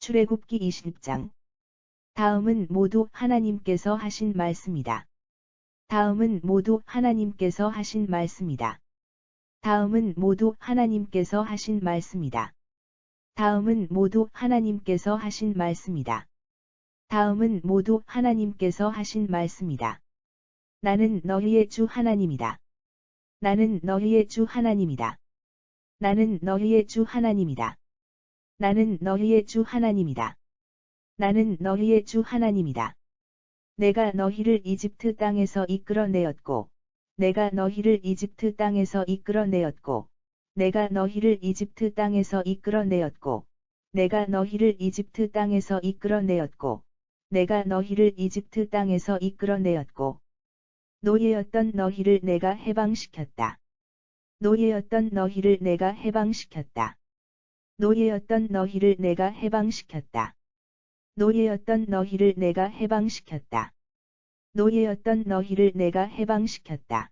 출애굽기 20장. 다음은 모두 하나님께서 하신 말씀이다. 다음은 모두 하나님께서 하신 말씀이다. 다음은 모두 하나님께서 하신 말씀이다. 다음은 모두 하나님께서 하신 말씀이다. 다음은 모두 하나님께서 하신 말씀이다. 나는 너희의 주 하나님이다. 나는 너희의 주 하나님이다. 나는 너희의 주 하나님이다. 나는 너희의 주 하나님이다. 나는 너희의 주 하나님이다. 내가 너희를 이집트 땅에서 이끌어내었고, 내가 너희를 이집트 땅에서 이끌어내었고, 내가 너희를 이집트 땅에서 이끌어내었고, 내가 너희를 이집트 땅에서 이끌어내었고, 내가 너희를 이집트 땅에서 이끌어내었고, 노예였던 너희를 내가 해방시켰다. 노예였던 너희를 내가 해방시켰다. 노예였던 너희를 내가 해방시켰다. 노예였던 너희를 내가 해방시켰다. 노예였던 너희를 내가 해방시켰다.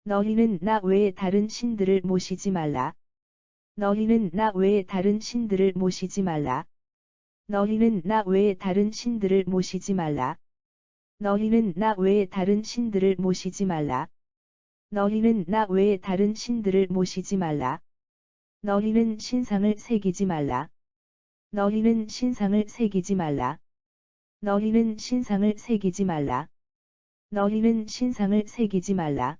너희는 나 외에 다른 신들을 모시지 말라. 너희는 나 외에 다른 신들을 모시지 말라. 너희는 나 외에 다른 신들을 모시지 말라. 너희는 나 외에 다른 신들을 모시지 말라. 너희는 나 외에 다른 신들을 모시지 말라. 너희는 신상을 새기지 말라. 너희는 신상을 새기지 말라. 너희는 신상을 새기지 말라. 너희는 신상을 새기지 말라.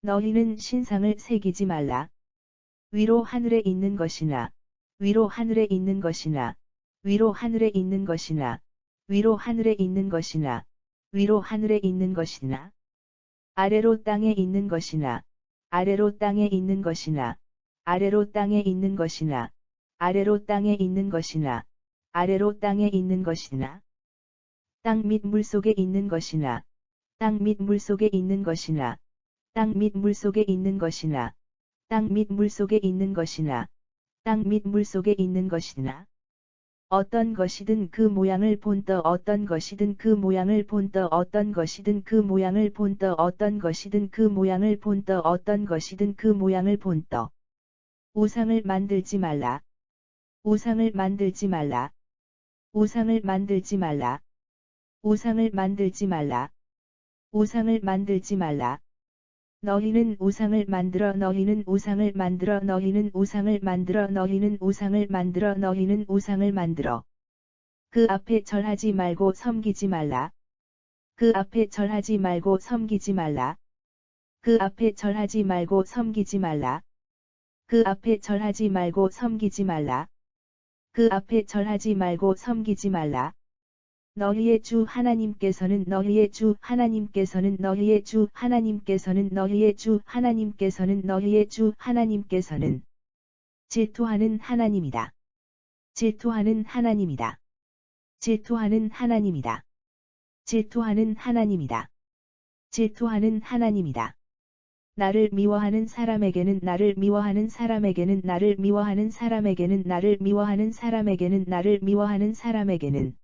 너희는 신상을 새기지 말라. 위로 하늘에 있는 것이나, 위로 하늘에 있는 것이나, 위로 하늘에 있는 것이나, 위로 하늘에 있는 것이나, 위로 하늘에 있는 것이나, 아래로 땅에 있는 것이나, 아래로 땅에 있는 것이나, 아래로 땅에 있는 것이나, 아래로 땅에 있는 것이나, 아래로 땅에 있는 것이나, 땅 및 물속에 있는 것이나, 땅 및 물속에 있는 것이나, 땅 및 물속에 있는 것이나, 땅 및 물속에 있는 것이나, 땅 및 물속에 있는 것이나, 어떤 것이든 그 모양을 본떠 어떤 것이든 그 모양을 본떠 어떤 것이든 그 모양을 본떠 어떤 것이든 그 모양을 본떠 어떤 것이든 그 모양을 본떠. 우상을 만들지 말라. 우상을 만들지 말라. 우상을 만들지 말라. 우상을 만들지 말라. 우상을 만들지 말라. 너희는 우상을 만들어 너희는 우상을 만들어 너희는 우상을 만들어 너희는 우상을 만들어 너희는 우상을 만들어. 그 앞에 절하지 말고 섬기지 말라. 그 앞에 절하지 말고 섬기지 말라. 그 앞에 절하지 말고 섬기지 말라. 그 앞에 절하지 말고 섬기지 말라. 그 앞에 절하지 말고 섬기지 말라. 너희의 주 하나님께서는 너희의 주 하나님께서는 너희의 주 하나님께서는 너희의 주 하나님께서는 너희의 주 하나님께서는 질투하는 하나님이다. 질투하는 하나님이다. 질투하는 하나님이다. 질투하는 하나님이다. 질투하는 하나님이다. 나를 미워하는 사람에게는 나를 미워하는 사람에게는 나를 미워하는 사람에게는 나를 미워하는 사람에게는 나를 미워하는 사람에게는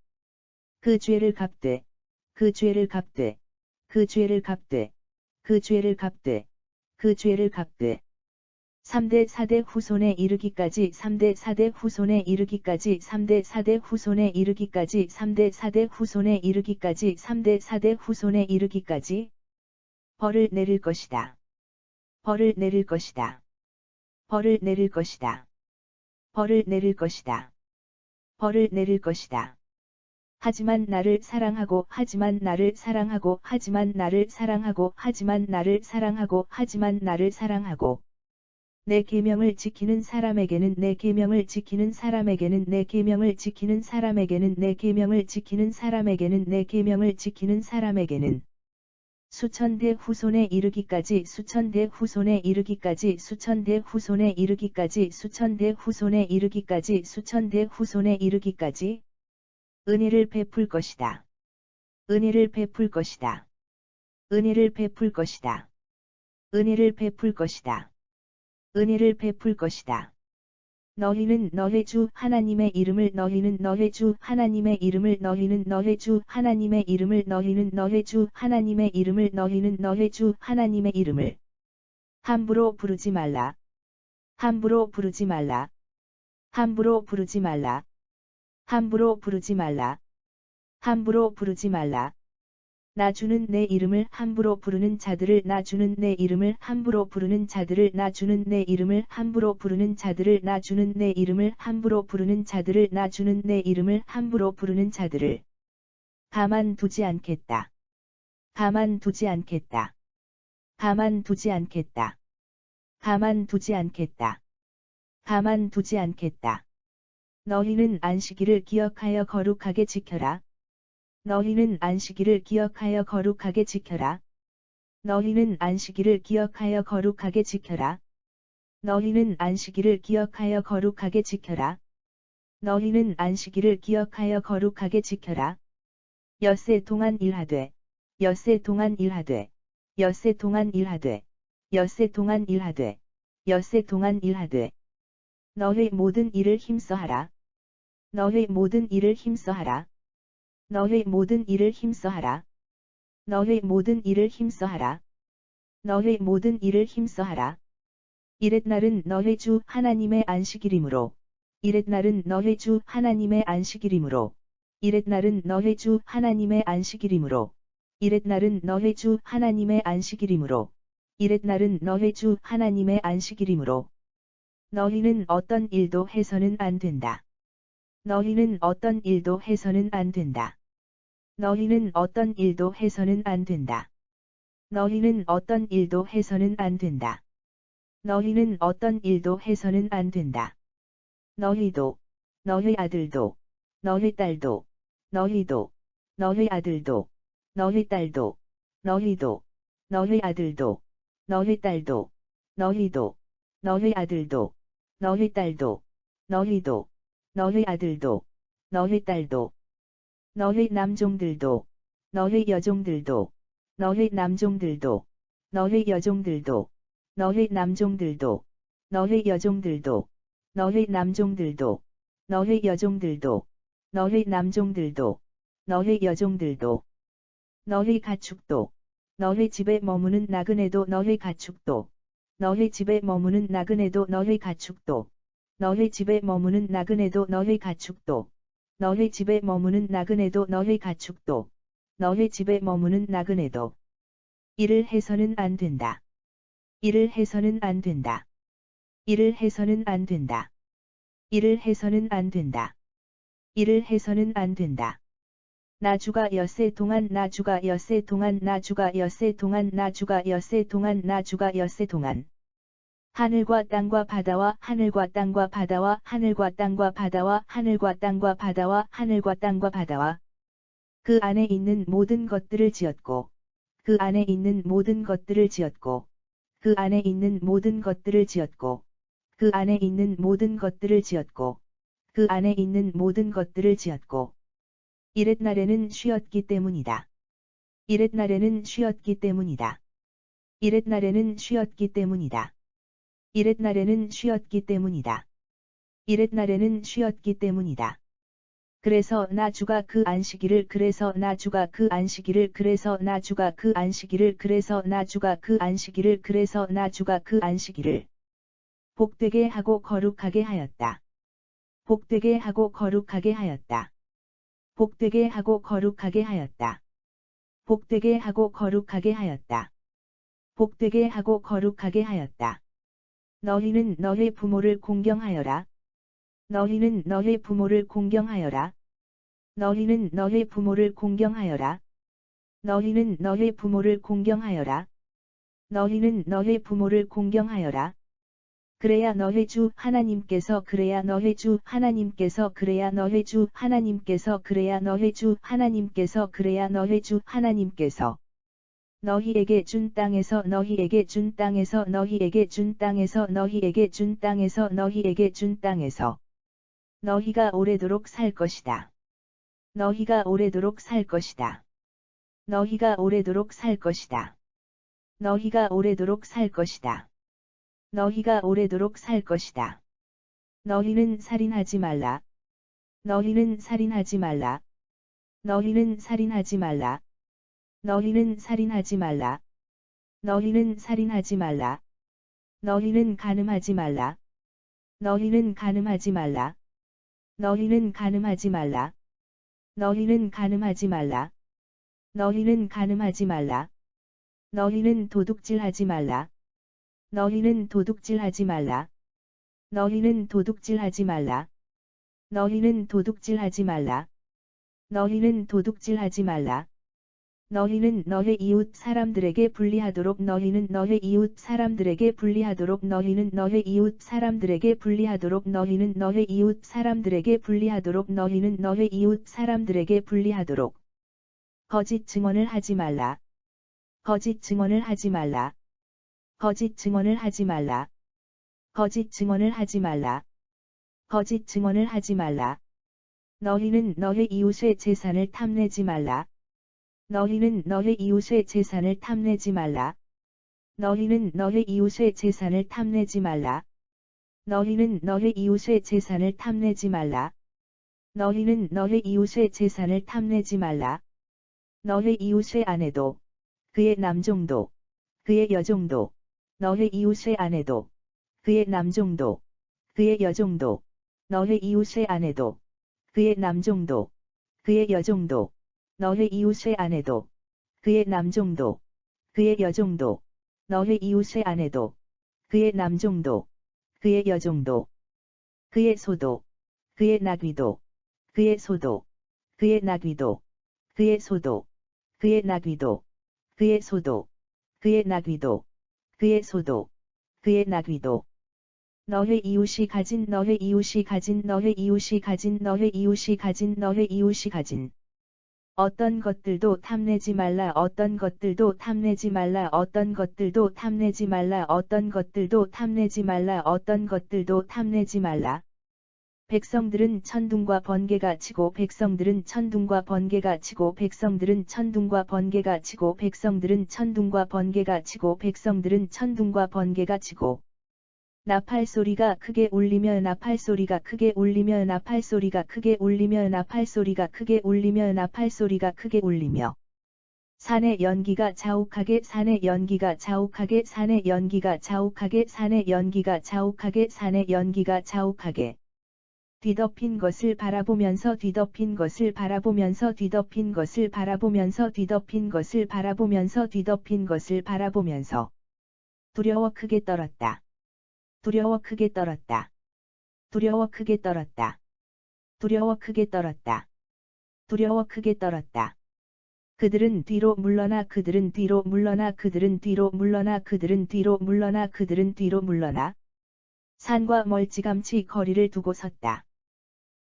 그 죄를 갚되, 그 죄를 갚되, 그 죄를 갚되, 그 죄를 갚되, 그 죄를 갚되. 3대 4대 후손에 이르기까지 3대 4대 후손에 이르기까지 3대 4대 후손에 이르기까지 3대 4대 후손에 이르기까지 3대 4대 후손에 이르기까지 벌을 내릴 것이다. 벌을 내릴 것이다. 벌을 내릴 것이다. 벌을 내릴 것이다. 벌을 내릴 것이다. 하지만 나를 사랑하고 하지만 나를 사랑하고 하지만 나를 사랑하고 하지만 나를 사랑하고 하지만 나를 사랑하고 내 계명을 지키는 사람에게는 내 계명을 지키는 사람에게는 내 계명을 지키는 사람에게는 내 계명을 지키는 사람에게는 내 계명을 지키는 사람에게는 수천 대 후손에 이르기까지 수천 대 후손에 이르기까지 수천 대 후손에 이르기까지 수천 대 후손에 이르기까지 수천 대 후손에 이르기까지 은혜를 베풀 것이다. 은혜를 베풀 것이다. 은혜를 베풀 것이다. 은혜를 베풀 것이다. 은혜를 베풀 것이다. 너희는 너의 주 하나님의 이름을 너희는 너의 주 하나님의 이름을 너희는 너의 주 하나님의 이름을 너희는 너의 주 하나님의 이름을 너희는 너의 주 하나님의 이름을 함부로 부르지 말라. 함부로 부르지 말라. 함부로 부르지 말라. 함부로 부르지 말라. 함부로 부르지 말라. 나 주는 내 이름을 함부로 부르는 자들을 나 주는 내 이름을 함부로 부르는 자들을 나 주는 내 이름을 함부로 부르는 자들을 나 주는 내 이름을 함부로 부르는 자들을 나 주는 내 이름을 함부로 부르는 자들을 가만두지 않겠다. 가만두지 않겠다. 가만두지 않겠다. 가만두지 않겠다. 가만두지 않겠다. 너희는 안식일을 기억하여 거룩하게 지켜라. 너희는 안식일을 기억하여 거룩하게 지켜라. 너희는 안식일을 기억하여 거룩하게 지켜라. 너희는 안식일을 기억하여 거룩하게 지켜라. 너희는 안식일을 기억하여 거룩하게 지켜라. 엿새 동안 일하되, 엿새 동안 일하되, 엿새 동안 일하되, 엿새 동안 일하되, 엿새 동안 일하되. 너희 모든 일을 힘써하라. 너희 모든 일을 힘써하라. 너희 모든 일을 힘써하라. 너희 모든 일을 힘써하라. 너희 모든 일을 힘써하라. 이렛날은 너희 주 하나님의 안식일이므로. 이렛날은 너희 주 하나님의 안식일이므로. 이렛날은 너희 주 하나님의 안식일이므로. 이렛날은 너희 주 하나님의 안식일이므로. 이렛날은 너희 주 하나님의 안식일이므로. 너희는 어떤 일도 해서는 안 된다. 너희는 어떤 일도 해서는 안 된다. 너희는 어떤 일도 해서는 안 된다. 너희는 어떤 일도 해서는 안 된다. 너희는 어떤 일도 해서는 안 된다. 너희도, 너희 아들도, 너희 딸도, 너희도, 너희 아들도, 너희 딸도, 너희도, 너희 아들도, 너희 딸도, 너희도, 너희 아들도, 너희 딸도, 너희도, 너희 아들도, 너희 딸도, 너희 남종들도, 너희 여종들도, 너희 남종들도, 너희 여종들도, 너희 남종들도, 너희 여종들도, 너희 남종들도, 너희 여종들도, 너희 남종들도, 너희 여종들도, 너희 가축도, 너희 집에 머무는 나그네도 너희 가축도, 너희 집에 머무는 나그네도 너희 가축도, 너희 집에 머무는 나그네도 너희 가축도, 너희 집에 머무는 나그네도 너희 가축도, 너희 집에 머무는 나그네도. 이를 해서는 안 된다. 이를 해서는 안 된다. 이를 해서는 안 된다. 이를 해서는 안 된다. 이를 해서는 안 된다. 나주가 엿새 동안 나주가 엿새 동안 나주가 엿새 동안 나주가 엿새 동안 나주가 엿새 동안 하늘과 땅과 바다와 하늘과 땅과 바다와 하늘과 땅과 바다와 하늘과 땅과 바다와 하늘과 땅과 바다와 그 안에 있는 모든 것들을 지었고 그 안에 있는 모든 것들을 지었고 그 안에 있는 모든 것들을 지었고 그 안에 있는 모든 것들을 지었고 그 안에 있는 모든 것들을 지었고 이렛날에는 쉬었기 때문이다. 이렛날에는 쉬었기 때문이다. 이렛날에는 쉬었기 때문이다. 이렛날에는 쉬었기 때문이다. 이렛날에는 쉬었기 때문이다. 그래서 나 주가 그 안식일을 그래서 나 주가 그 안식일을 그래서 나 주가 그 안식일을 그래서 나 주가 그 안식일을 그래서 나 주가 그 안식일을 복되게 하고 거룩하게 하였다. 복되게 하고 거룩하게 하였다. 복되게 하고 거룩하게 하였다. 복되게 하고 거룩하게 하였다. 복되게 하고 거룩하게 하였다. 너희는 너희 부모를 공경하여라. 너희는 너희 부모를 공경하여라. 너희는 너희 부모를 공경하여라. 너희는 너희 부모를 공경하여라. 너희는 너희 부모를 공경하여라. 그래야 너희 주 하나님께서 그래야 너희 주 하나님께서 그래야 너희 주 하나님께서 그래야 너희 주 하나님께서 그래야 너희 주 하나님께서 너희에게 준 땅에서 너희에게 준 땅에서 너희에게 준 땅에서 너희에게 준 땅에서 너희에게 준 땅에서 너희가 오래도록 살 것이다. 너희가 오래도록 살 것이다. 너희가 오래도록 살 것이다. 너희가 오래도록 살 것이다. 너희가 오래도록 살 것이다. 너희는 살인하지 말라. 너희는 살인하지 말라. 너희는 살인하지 말라. 너희는 살인하지 말라. 너희는 살인하지 말라. 너희는 간음하지 말라. 너희는 간음하지 말라. 너희는 간음하지 말라. 너희는 간음하지 말라. 너희는 간음하지 말라. 너희는 도둑질하지 말라. 너희는 도둑질하지 말라. 너희는 도둑질하지 말라. 너희는 도둑질하지 말라. 너희는 도둑질하지 말라. 너희는 너의 이웃 사람들에게 불리하도록 너희는 너의 이웃 사람들에게 불리하도록 너희는 너의 이웃 사람들에게 불리하도록 너희는 너의 이웃 사람들에게 불리하도록 너희는 너의 이웃 사람들에게 불리하도록 거짓 증언을 하지 말라. 거짓 증언을 하지 말라. 거짓 증언을 하지 말라. 거짓 증언을 하지 말라. 거짓 증언을 하지 말라. 너희는 너의 이웃의 재산을 탐내지 말라. 너희는 너의 이웃의 재산을 탐내지 말라. 너희는 너의 이웃의 재산을 탐내지 말라. 너희는 너의 이웃의 재산을 탐내지 말라. 너희는 너의 이웃의 재산을 탐내지 말라. 너의 이웃의 아내도, 그의 남종도, 그의 여종도, 너의 이웃의 아내도, 그의 남종도, 그의 여종도, 너의 이웃의 아내도, 그의 남종도, 그의 여종도, 너의 이웃의 아내도, 그의 남종도, 그의 여종도, 너의 이웃의 아내도, 그의 남종도, 그의 여종도, 그의 소도, 그의 나귀도, 그의 소도, 그의 나귀도, 그의 소도, 그의 나귀도, 그의 소도, 그의 나귀도, 그의 소도, 그의 나귀도. 너의 이웃이 가진 너의 이웃이 가진 너의 이웃이 가진 너의 이웃이 가진 너의 이웃이 가진 어떤 것들도 탐내지 말라. 어떤 것들도 탐내지 말라. 어떤 것들도 탐내지 말라. 어떤 것들도 탐내지 말라. 어떤 것들도 탐내지 말라. 백성들은 천둥과 번개가 치고 백성들은 천둥과 번개가 치고 백성들은 천둥과 번개가 치고 백성들은 천둥과 번개가 치고 백성들은 천둥과 번개가 치고 나팔 소리가 크게 울리며 나팔 소리가 크게 울리며 나팔 소리가 크게 울리며 나팔 소리가 크게 울리며 나팔 소리가 크게 울리며 산의 연기가 자욱하게 산의 연기가 자욱하게 산의 연기가 자욱하게 산의 연기가 자욱하게 산의 연기가 자욱하게 뒤덮인 것을 바라보면서 뒤덮인 것을 바라보면서 뒤덮인 것을 바라보면서 뒤덮인 것을 바라보면서 뒤덮인 것을 바라보면서 두려워 크게 떨었다. 두려워 크게 떨었다. 두려워 크게 떨었다. 두려워 크게 떨었다. 두려워 크게 떨었다. 그들은 뒤로 물러나 그들은 뒤로 물러나 그들은 뒤로 물러나 그들은 뒤로 물러나 그들은 뒤로 물러나 산과 멀찌감치 거리를 두고 섰다.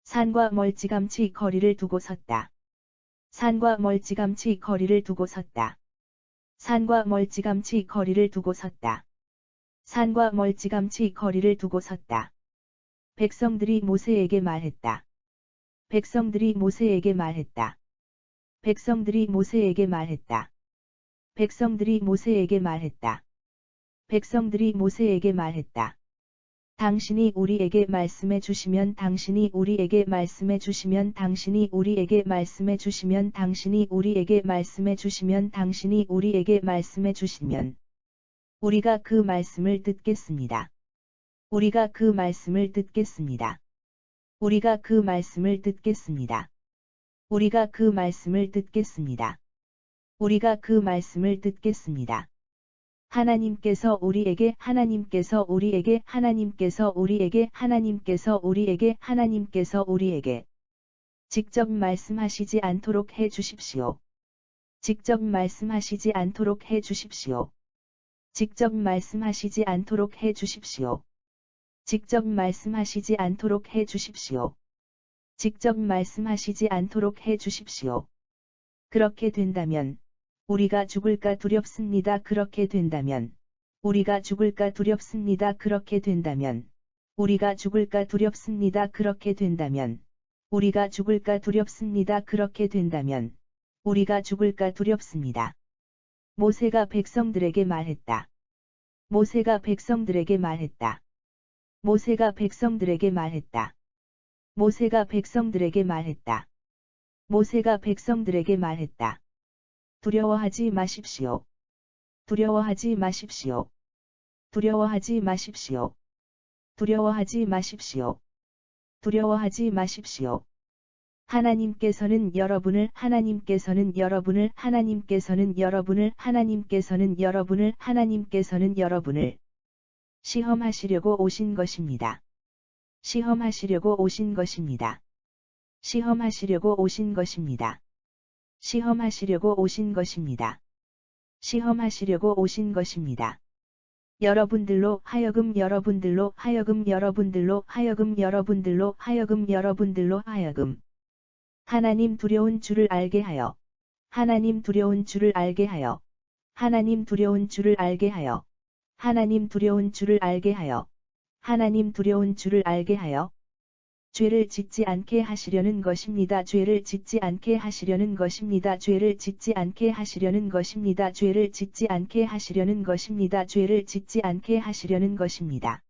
산과 멀찌감치 거리를 두고 섰다. 산과 멀찌감치 거리를 두고 섰다. 산과 멀찌감치 거리를 두고 섰다. 산과 멀찌감치 거리를 두고 섰다. 백성들이 모세에게 말했다. 백성들이 모세에게 말했다. 백성들이 모세에게 말했다. 백성들이 모세에게 말했다. 백성들이 모세에게 말했다. 당신이 우리에게 말씀해 주시면 당신이 우리에게 말씀해 주시면 당신이 우리에게 말씀해 주시면 당신이 우리에게 말씀해 주시면 당신이 우리에게 말씀해 주시면 우리가 그 말씀을 듣겠습니다. 우리가 그 말씀을 듣겠습니다. 우리가 그 말씀을 듣겠습니다. 우리가 그 말씀을 듣겠습니다. 우리가 그 말씀을 듣겠습니다. 하나님께서 우리에게 하나님께서 우리에게 하나님께서 우리에게 하나님께서 우리에게 하나님께서 우리에게 직접 말씀하시지 않도록 해 주십시오. 직접 말씀하시지 않도록 해 주십시오. 직접 말씀하시지 않도록 해 주십시오. 직접 말씀하시지 않도록 해 주십시오. 직접 말씀하시지 않도록 해 주십시오. 그렇게 된다면 우리가 죽을까 두렵습니다. 그렇게 된다면 우리가 죽을까 두렵습니다. 그렇게 된다면 우리가 죽을까 두렵습니다. 그렇게 된다면 우리가 죽을까 두렵습니다. 그렇게 된다면 우리가 죽을까 두렵습니다. 모세가 백성들에게 말했다. 모세가 백성들에게 말했다. 모세가 백성들에게 말했다. 모세가 백성들에게 말했다. 모세가 백성들에게 말했다. 두려워하지 마십시오. 두려워하지 마십시오. 두려워하지 마십시오. 두려워하지 마십시오. 두려워하지 마십시오. 하나님께서는 여러분을 시험하시려고 오신 것입니다. 시험하시려고 오신 것입니다. 시험하시려고 오신 것입니다. 시험하시려고 오신 것입니다. 시험하시려고 오신 것입니다. 여러분들로 하여금 하나님 두려운 줄을 알게 하여 하나님 두려운 줄을 알게 하여 하나님 두려운 줄을 알게 하여 하나님 두려운 줄을 알게 하여 하나님 두려운 줄을 알게 하여 죄를 짓지 않게 하시려는 것입니다. 죄를 짓지 않게 하시려는 것입니다. 죄를 짓지 않게 하시려는 것입니다. 죄를 짓지 않게 하시려는 것입니다. 죄를 짓지 않게 하시려는 것입니다.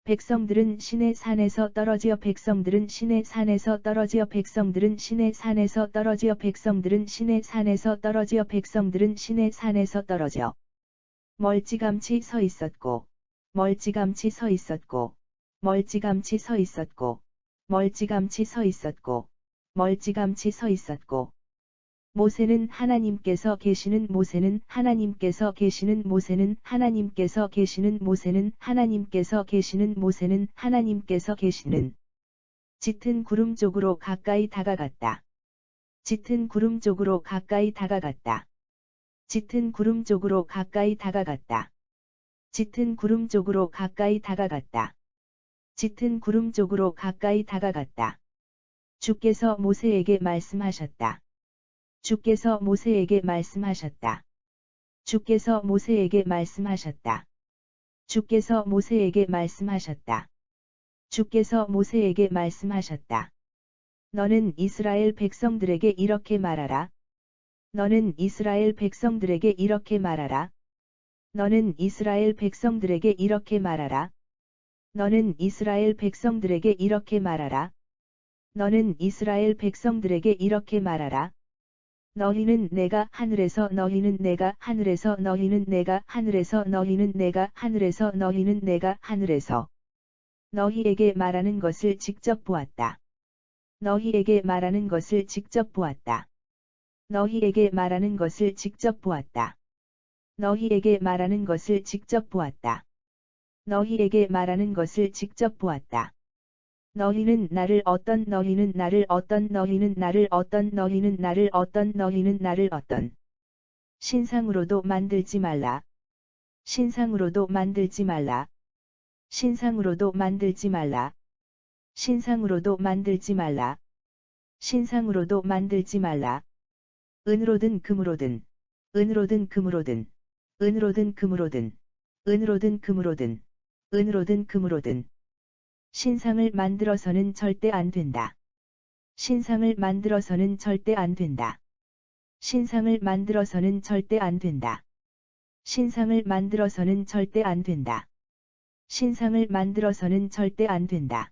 백성들은 신의 산에서 떨어지어 백성들은 신의 산에서 떨어지어 백성들은 신의 산에서 떨어지어 백성들은 신의 산에서 떨어지어 백성들은 신의 산에서 떨어져 멀찌감치 서 있었고 멀찌감치 서 있었고 멀찌감치 서 있었고 멀찌감치 서 있었고 멀찌감치 서 있었고 모세는 하나님께서 계시는 모세는 하나님께서 계시는 모세는 하나님께서 계시는 모세는 하나님께서 계시는 모세는 하나님께서 계시는 짙은 구름 쪽으로 가까이 다가갔다. 짙은 구름 쪽으로 가까이 다가갔다. 짙은 구름 쪽으로 가까이 다가갔다. 짙은 구름 쪽으로 가까이 다가갔다. 짙은 구름 쪽으로 가까이 다가갔다. 주께서 모세에게 말씀하셨다. 주께서 모세에게 말씀하셨다. 주께서 모세에게 말씀하셨다. 주께서 모세에게 말씀하셨다. 주께서 모세에게 말씀하셨다. 너는 이스라엘 백성들에게 이렇게 말하라. 너는 이스라엘 백성들에게 이렇게 말하라. 너는 이스라엘 백성들에게 이렇게 말하라. 너는 이스라엘 백성들에게 이렇게 말하라. 너는 이스라엘 백성들에게 이렇게 말하라. 너희는 내가 하늘에서 너희는 내가 하늘에서 너희는 내가 하늘에서 너희는 내가 하늘에서 너희는 내가 하늘에서 너희에게 말하는 것을 직접 보았다. 너희에게 말하는 것을 직접 보았다. 너희에게 말하는 것을 직접 보았다. 너희에게 말하는 것을 직접 보았다. 너희에게 말하는 것을 직접 보았다. 너희는 나를 어떤 너희는 나를 어떤 너희는 나를 어떤 너희는 나를 어떤 너희는 나를 어떤 신상으로도 만들지 말라. 신상으로도 만들지 말라. 신상으로도 만들지 말라. 신상으로도 만들지 말라. 신상으로도 만들지 말라. 은으로든 금으로든 은으로든 금으로든 은으로든 금으로든 은으로든 금으로든 은으로든 금으로든 신상을 만들어서는 절대 안 된다. 신상을 만들어서는 절대 안 된다. 신상을 만들어서는 절대 안 된다. 신상을 만들어서는 절대 안 된다. 신상을 만들어서는 절대 안 된다.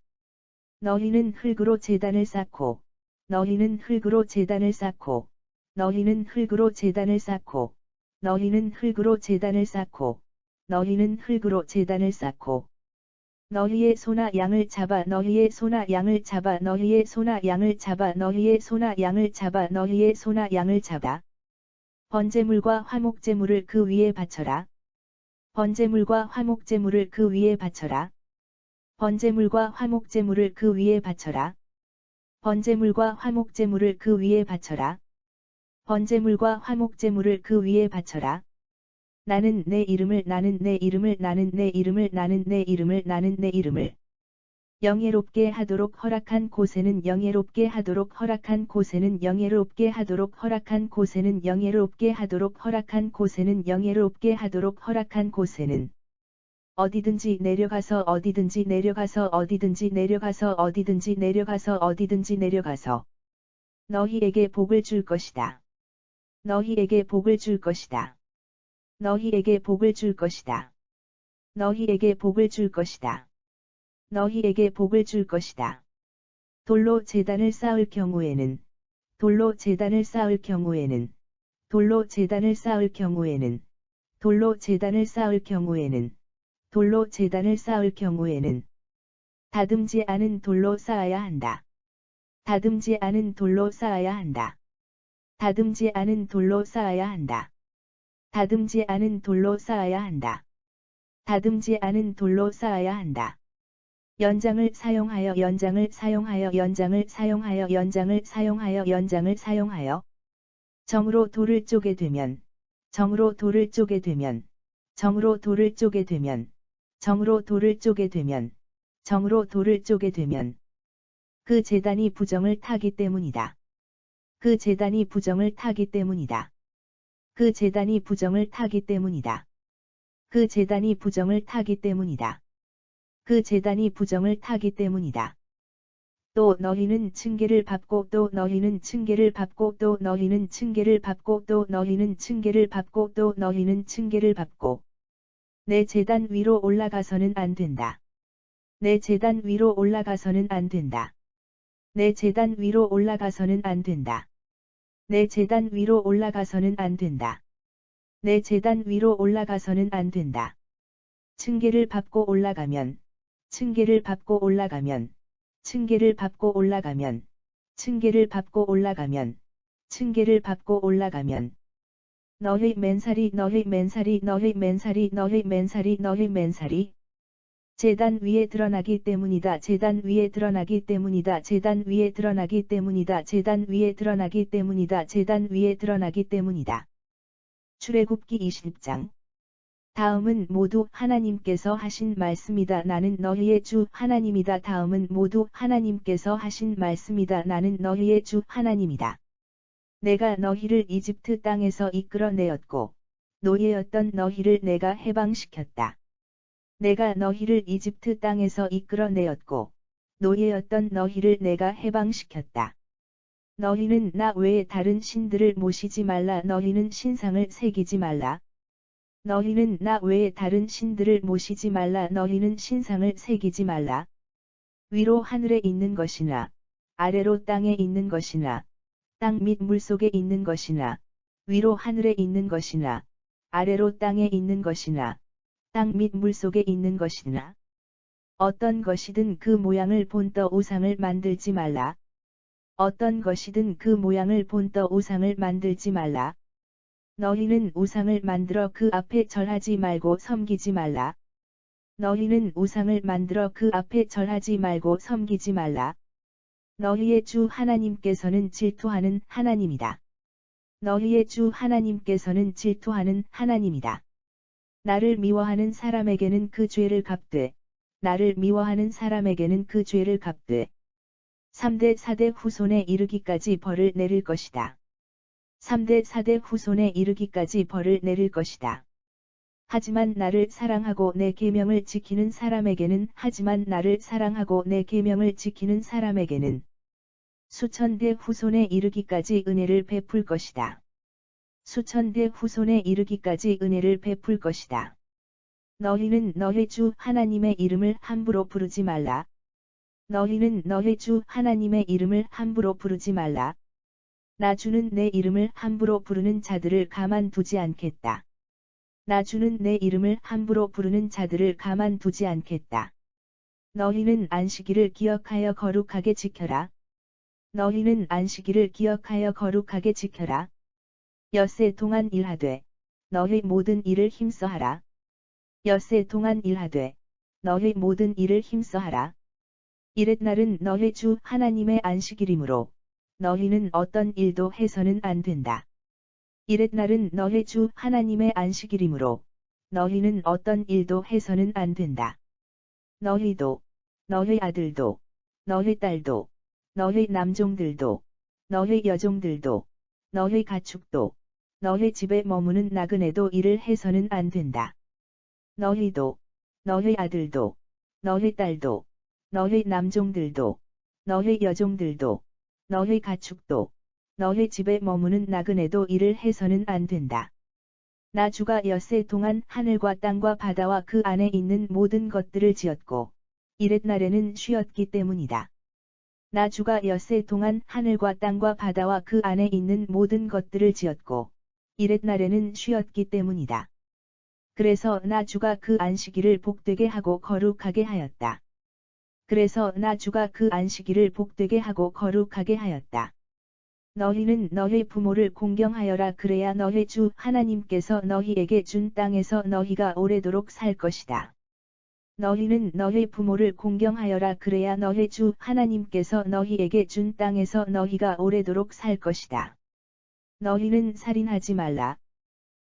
너희는 흙으로 제단을 쌓고 너희는 흙으로 제단을 쌓고 너희는 흙으로 제단을 쌓고 너희는 흙으로 제단을 쌓고 너희는 흙으로 제단을 쌓고 너희의 소나 양을 잡아 너희의 소나 양을 잡아 너희의 소나 양을 잡아 너희의 소나 양을 잡아 너희의 소나 양을 잡아 번제물과 화목제물을 그 위에 바쳐라. 번제물과 화목제물을 그 위에 바쳐라. 번제물과 화목제물을 그 위에 바쳐라. 번제물과 화목제물을 그 위에 바쳐라. 번제물과 화목제물을 그 위에 바쳐라. 나는 내 이름을 나는 내 이름을 나는 내 이름을 나는 내 이름을 나는 내 이름을 영예롭게 하도록 허락한 곳에는 영예롭게 하도록 허락한 곳에는 영예롭게 하도록 허락한 곳에는 영예롭게 하도록 허락한 곳에는 영예롭게 하도록 허락한 곳에는 어디든지 내려가서 어디든지 내려가서 어디든지 내려가서 어디든지 내려가서 어디든지 내려가서 너희에게 복을 줄 것이다. 너희에게 복을 줄 것이다. 너희에게 복을 줄 것이다. 너희에게 복을 줄 것이다. 너희에게 복을 줄 것이다. 돌로 제단을 쌓을 경우에는 돌로 제단을 쌓을 경우에는 돌로 제단을 쌓을 경우에는 돌로 제단을 쌓을 경우에는 돌로 제단을 쌓을 경우에는 다듬지 않은 돌로 쌓아야 한다. 다듬지 않은 돌로 쌓아야 한다. 다듬지 않은 돌로 쌓아야 한다. 다듬지 않은 돌로 쌓아야 한다. 다듬지 않은 돌로 쌓아야 한다. 연장을 사용하여 연장을 사용하여 연장을 사용하여 연장을 사용하여 연장을 사용하여 정으로 돌을 쪼개 되면 정으로 돌을 쪼개 되면 정으로 돌을 쪼개 되면 정으로 돌을 쪼개 되면 정으로 돌을 쪼개 되면 그 재단이 부정을 타기 때문이다. 그 재단이 부정을 타기 때문이다. 그 재단이 부정을 타기 때문이다. 그 재단이 부정을 타기 때문이다. 그 재단이 부정을 타기 때문이다. 또 너희는 층계를 밟고 또 너희는 층계를 밟고 또 너희는 층계를 밟고 또 너희는 층계를 밟고 또 너희는 층계를 밟고 내 재단 위로 올라가서는 안 된다. 내 재단 위로 올라가서는 안 된다. 내 재단 위로 올라가서는 안 된다. 내 재단 위로 올라가서는 안 된다. 내 재단 위로 올라가서는 안 된다. 층계를 밟고 올라가면 층계를 밟고 올라가면 층계를 밟고 올라가면 층계를 밟고 올라가면 층계를 밟고 올라가면 너희 맨살이 너희 맨살이 너희 맨살이 너희 맨살이 너희 맨살이 재단 위에 드러나기 때문이다. 재단 위에 드러나기 때문이다. 재단 위에 드러나기 때문이다. 재단 위에 드러나기 때문이다. 재단 위에 드러나기 때문이다. 출애굽기 20장. 다음은 모두 하나님께서 하신 말씀이다. 나는 너희의 주 하나님이다. 다음은 모두 하나님께서 하신 말씀이다. 나는 너희의 주 하나님이다. 내가 너희를 이집트 땅에서 이끌어내었고 노예였던 너희를 내가 해방시켰다. 내가 너희를 이집트 땅에서 이끌어내었고 노예였던 너희를 내가 해방시켰다. 너희는 나 외에 다른 신들을 모시지 말라. 너희는 신상을 새기지 말라. 너희는 나 외에 다른 신들을 모시지 말라. 너희는 신상을 새기지 말라. 위로 하늘에 있는 것이나 아래로 땅에 있는 것이나 땅 및 물속에 있는 것이나 위로 하늘에 있는 것이나 아래로 땅에 있는 것이나 땅 및 물속에 있는 것이나 어떤 것이든 그 모양을 본떠 우상을 만들지 말라. 어떤 것이든 그 모양을 본떠 우상을 만들지 말라. 너희는 우상을 만들어 그 앞에 절하지 말고 섬기지 말라. 너희는 우상을 만들어 그 앞에 절하지 말고 섬기지 말라. 너희의 주 하나님께서는 질투하는 하나님이다. 너희의 주 하나님께서는 질투하는 하나님이다. 나를 미워하는 사람에게는 그 죄를 갚되 나를 미워하는 사람에게는 그 죄를 갚되 3대 4대 후손에 이르기까지 벌을 내릴 것이다. 3대 4대 후손에 이르기까지 벌을 내릴 것이다. 하지만 나를 사랑하고 내 계명을 지키는 사람에게는 하지만 나를 사랑하고 내 계명을 지키는 사람에게는 수천 대 후손에 이르기까지 은혜를 베풀 것이다. 수천 대 후손에 이르기까지 은혜를 베풀 것이다. 너희는 너희 주 하나님의 이름을 함부로 부르지 말라. 너희는 너희 주 하나님의 이름을 함부로 부르지 말라. 나 주는 내 이름을 함부로 부르는 자들을 가만두지 않겠다. 나 주는 내 이름을 함부로 부르는 자들을 가만두지 않겠다. 너희는 안식일을 기억하여 거룩하게 지켜라. 너희는 안식일을 기억하여 거룩하게 지켜라. 엿새 동안 일하되 너희 모든 일을 힘써하라. 엿새 동안 일하되 너희 모든 일을 힘써하라. 이렛날은 너희 주 하나님의 안식일이므로 너희는 어떤 일도 해서는 안 된다. 이렛날은 너희 주 하나님의 안식일이므로 너희는 어떤 일도 해서는 안 된다. 너희도 너희 아들도 너희 딸도 너희 남종들도 너희 여종들도 너희 가축도 너희 집에 머무는 나그네도 일을 해서는 안 된다. 너희도 너희 아들도 너희 딸도 너희 남종들도 너희 여종들도 너희 가축도 너희 집에 머무는 나그네도 일을 해서는 안 된다. 나 주가 엿새 동안 하늘과 땅과 바다와 그 안에 있는 모든 것들을 지었고 이렛날에는 쉬었기 때문이다. 나 주가 엿새 동안 하늘과 땅과 바다와 그 안에 있는 모든 것들을 지었고 이렛날에는 쉬었기 때문이다. 그래서 나 주가 그 안식일을 복되게 하고 거룩하게 하였다. 그래서 나 주가 그 안식일을 복되게 하고 거룩하게 하였다. 너희는 너희 부모를 공경하여라. 그래야 너희 주 하나님께서 너희에게 준 땅에서 너희가 오래도록 살 것이다. 너희는 너희 부모를 공경하여라. 그래야 너희 주 하나님께서 너희에게 준 땅에서 너희가 오래도록 살 것이다. 너희는 살인하지 말라.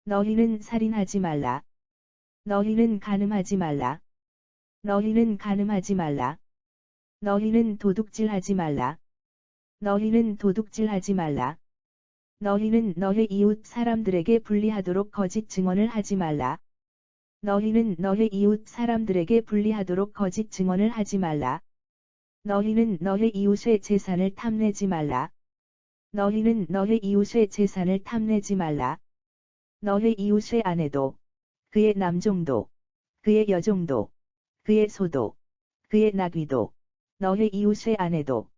너희는 살인하지 말라. 너희는 간음하지 말라. 너희는 간음하지 말라. 너희는 도둑질하지 말라. 너희는 도둑질하지 말라. 너희는 너희 이웃 사람들에게 불리하도록 거짓 증언을 하지 말라. 너희는 너희 이웃 사람들에게 불리하도록 거짓 증언을 하지 말라. 너희는 너희 이웃의 재산을 탐내지 말라. 너희는 너희 이웃의 재산을 탐내지 말라. 너희 이웃의 아내도, 그의 남종도, 그의 여종도, 그의 소도, 그의 나귀도, 너희 이웃의 아내도,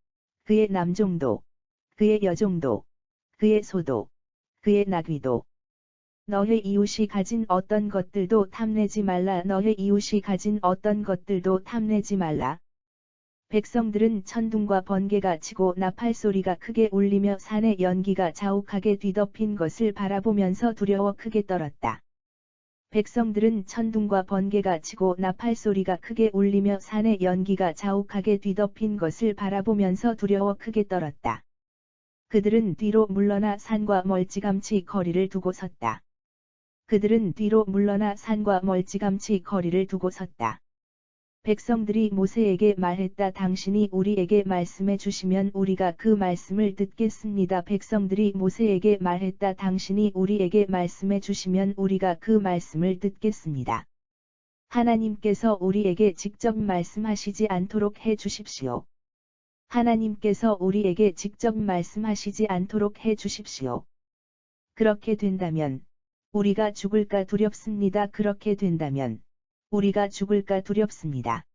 그의 남종도, 그의 여종도, 그의 소도, 그의 나귀도, 너희 이웃이 가진 어떤 것들도 탐내지 말라. 너희 이웃이 가진 어떤 것들도 탐내지 말라. 백성들은 천둥과 번개가 치고 나팔 소리가 크게 울리며 산의 연기가 자욱하게 뒤덮인 것을 바라보면서 두려워 크게 떨었다. 백성들은 천둥과 번개가 치고 나팔 소리가 크게 울리며 산의 연기가 자욱하게 뒤덮인 것을 바라보면서 두려워 크게 떨었다. 그들은 뒤로 물러나 산과 멀찌감치 거리를 두고 섰다. 그들은 뒤로 물러나 산과 멀찌감치 거리를 두고 섰다. 백성들이 모세에게 말했다. 당신이 우리에게 말씀해 주시면 우리가 그 말씀을 듣겠습니다. 백성들이 모세에게 말했다. 당신이 우리에게 말씀해 주시면 우리가 그 말씀을 듣겠습니다. 하나님께서 우리에게 직접 말씀하시지 않도록 해 주십시오. 하나님께서 우리에게 직접 말씀하시지 않도록 해 주십시오. 그렇게 된다면 우리가 죽을까 두렵습니다. 그렇게 된다면 우리가 죽을까 두렵습니다.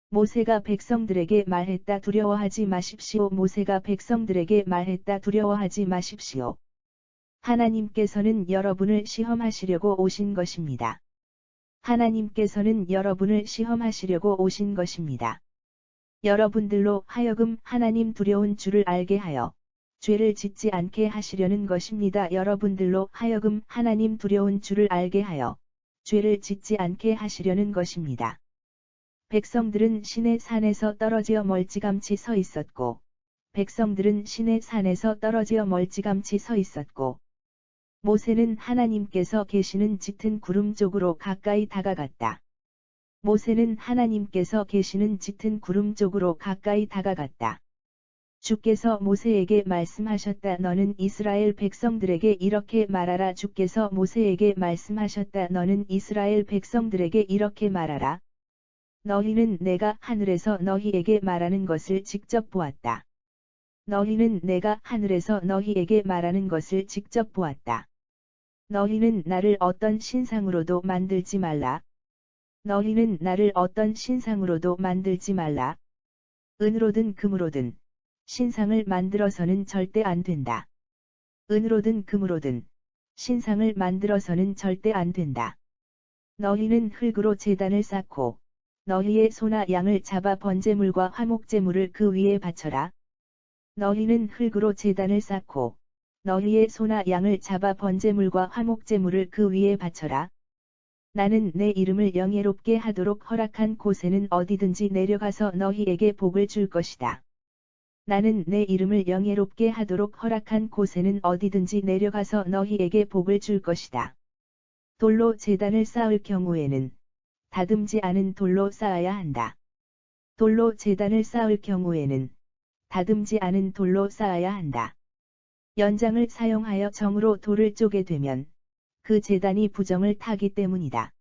모세가 백성들에게 말했다. 두려워하지 마십시오. 모세가 백성들에게 말했다. 두려워하지 마십시오. 하나님께서는 여러분을 시험하시려고 오신 것입니다. 하나님께서는 여러분을 시험하시려고 오신 것입니다. 여러분들로 하여금 하나님 두려운 줄을 알게 하여 죄를 짓지 않게 하시려는 것입니다. 여러분들로 하여금 하나님 두려운 줄을 알게 하여 죄를 짓지 않게 하시려는 것입니다. 백성들은 시내 산에서 떨어지어 멀찌감치 서 있었고, 백성들은 시내 산에서 떨어지어 멀찌감치 서 있었고, 모세는 하나님께서 계시는 짙은 구름 쪽으로 가까이 다가갔다. 모세는 하나님께서 계시는 짙은 구름 쪽으로 가까이 다가갔다. 주께서 모세에게 말씀하셨다. 너는 이스라엘 백성들에게 이렇게 말하라. 주께서 모세에게 말씀하셨다. 너는 이스라엘 백성들에게 이렇게 말하라. 너희는 내가 하늘에서 너희에게 말하는 것을 직접 보았다. 너희는 내가 하늘에서 너희에게 말하는 것을 직접 보았다. 너희는 나를 어떤 신상으로도 만들지 말라. 너희는 나를 어떤 신상으로도 만들지 말라. 은으로든 금으로든 신상을 만들어서는 절대 안 된다. 은으로든 금으로든 신상을 만들어서는 절대 안 된다. 너희는 흙으로 제단을 쌓고 너희의 소나 양을 잡아 번제물과 화목제물을 그 위에 바쳐라. 너희는 흙으로 제단을 쌓고 너희의 소나 양을 잡아 번제물과 화목제물을 그 위에 바쳐라. 나는 내 이름을 영예롭게 하도록 허락한 곳에는 어디든지 내려가서 너희에게 복을 줄 것이다. 나는 내 이름을 영예롭게 하도록 허락한 곳에는 어디든지 내려가서 너희에게 복을 줄 것이다. 돌로 제단을 쌓을 경우에는 다듬지 않은 돌로 쌓아야 한다. 돌로 제단을 쌓을 경우에는 다듬지 않은 돌로 쌓아야 한다. 연장을 사용하여 정으로 돌을 쪼개 되면 그 제단이 부정을 타기 때문이다.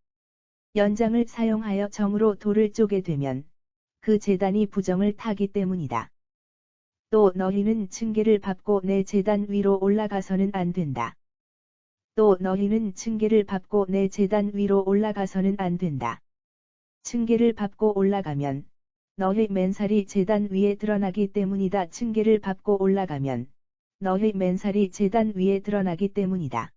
연장을 사용하여 정으로 돌을 쪼개 되면 그 제단이 부정을 타기 때문이다. 또 너희는 층계를 밟고 내 제단 위로 올라가서는 안 된다. 또 너희는 층계를 밟고 내 제단 위로 올라가서는 안 된다. 층계를 밟고 올라가면 너희 맨살이 제단 위에 드러나기 때문이다. 층계를 밟고 올라가면 너희 맨살이 제단 위에 드러나기 때문이다.